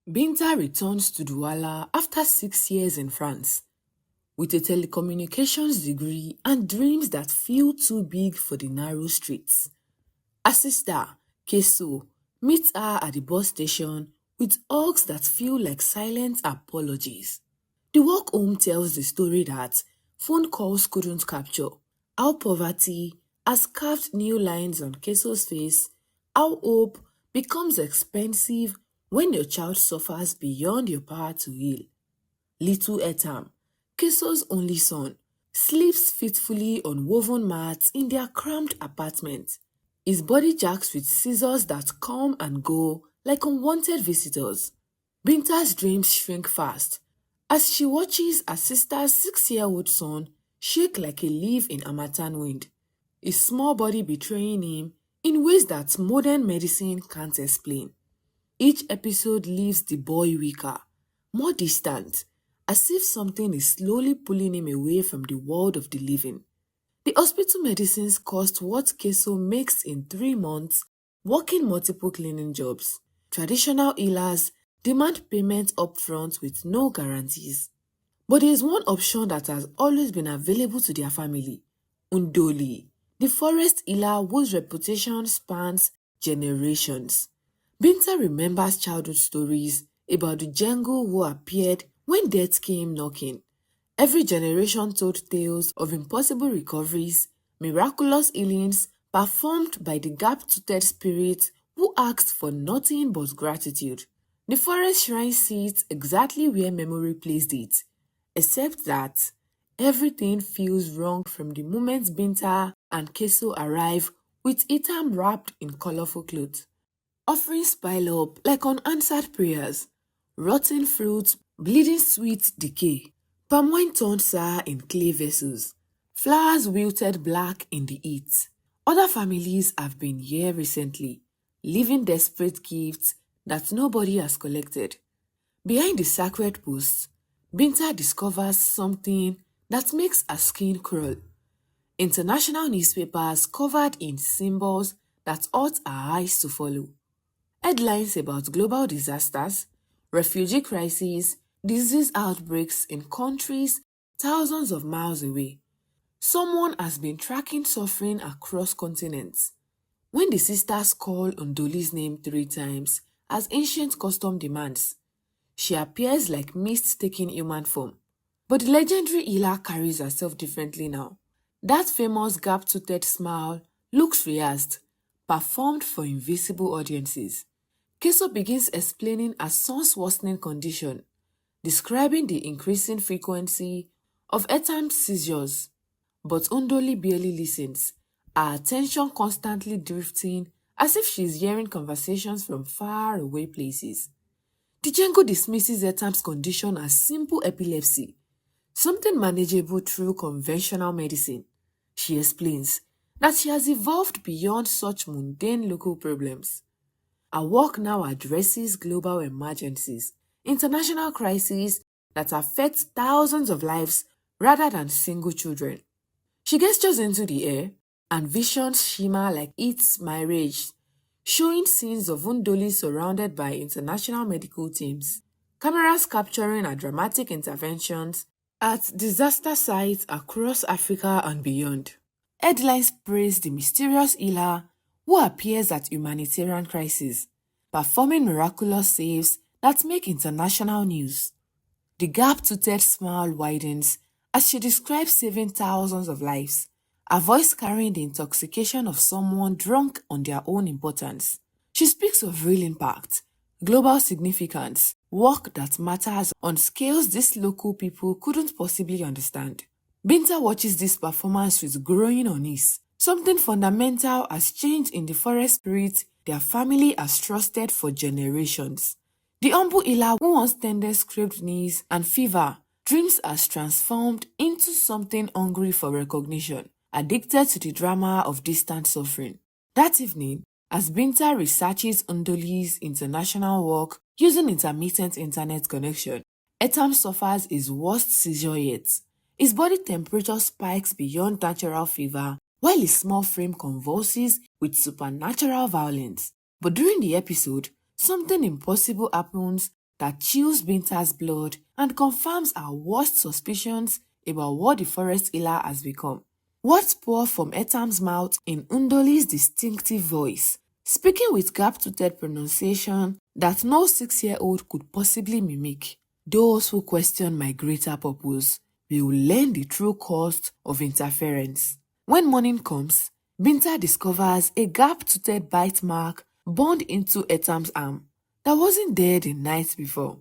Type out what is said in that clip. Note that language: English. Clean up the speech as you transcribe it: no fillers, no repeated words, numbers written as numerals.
Binta returns to Douala after 6 years in France with a telecommunications degree and dreams that feel too big for the narrow streets. Her sister, Keso, meets her at the bus station with hugs that feel like silent apologies. The walk home tells the story that phone calls couldn't capture, how poverty has carved new lines on Keso's face, how hope becomes expensive when your child suffers beyond your power to heal. Little Etam, Keso's only son, sleeps fitfully on woven mats in their cramped apartment. His body jacks with scissors that come and go like unwanted visitors. Binta's dreams shrink fast as she watches her sister's 6-year-old son shake like a leaf in harmattan wind, his small body betraying him in ways that modern medicine can't explain. Each episode leaves the boy weaker, more distant, as if something is slowly pulling him away from the world of the living. The hospital medicines cost what Keso makes in 3 months working multiple cleaning jobs. Traditional healers demand payment upfront with no guarantees. But there is one option that has always been available to their family: Ndoli, the forest healer whose reputation spans generations. Binta remembers childhood stories about the jungle who appeared when death came knocking. Every generation told tales of impossible recoveries, miraculous healings performed by the gap-toothed spirit who asked for nothing but gratitude. The forest shrine sits exactly where memory placed it, except that everything feels wrong from the moment Binta and Keso arrive with Itam wrapped in colorful clothes. Offerings pile up like unanswered prayers, rotten fruits, bleeding sweet decay. Palm wine turned sour in clay vessels, flowers wilted black in the heat. Other families have been here recently, leaving desperate gifts that nobody has collected. Behind the sacred posts, Binta discovers something that makes her skin crawl. International newspapers covered in symbols that ought our eyes to follow. Headlines about global disasters, refugee crises, disease outbreaks in countries thousands of miles away. Someone has been tracking suffering across continents. When the sisters call Ndoli's name 3 times, as ancient custom demands, she appears like mist taking human form. But the legendary healer carries herself differently now. That famous gap-toothed smile looks rehearsed, performed for invisible audiences. Keso begins explaining her son's worsening condition, describing the increasing frequency of Etam's seizures. But Ndoli barely listens, her attention constantly drifting as if she's hearing conversations from far away places. Django dismisses Etam's condition as simple epilepsy, something manageable through conventional medicine. She explains that she has evolved beyond such mundane local problems. Her work now addresses global emergencies, international crises that affect thousands of lives rather than single children. She gestures into the air, and visions shimmer like it's my rage, showing scenes of Ndoli surrounded by international medical teams, cameras capturing her dramatic interventions at disaster sites across Africa and beyond. Headlines praise the mysterious healer who appears at humanitarian crises, performing miraculous saves that make international news. The gap-toothed smile widens as she describes saving thousands of lives, her voice carrying the intoxication of someone drunk on their own importance. She speaks of real impact, global significance, work that matters on scales these local people couldn't possibly understand. Binta watches this performance with growing unease. Something fundamental has changed in the forest spirit their family has trusted for generations. The humble healer who once tended scraped knees and fever dreams has transformed into something hungry for recognition, addicted to the drama of distant suffering. That evening, as Binta researches Ndoli's international work using intermittent internet connection, Etam suffers his worst seizure yet. His body temperature spikes beyond natural fever, while his small frame convulses with supernatural violence. But during the episode, something impossible happens that chills Binta's blood and confirms our worst suspicions about what the forest healer has become. Words pour from Etam's mouth in Ndoli's distinctive voice, speaking with gap-toothed pronunciation that no 6-year-old could possibly mimic. Those who question my greater purpose will learn the true cost of interference. When morning comes, Binta discovers a gap-toothed bite mark burned into Etam's arm that wasn't there the night before.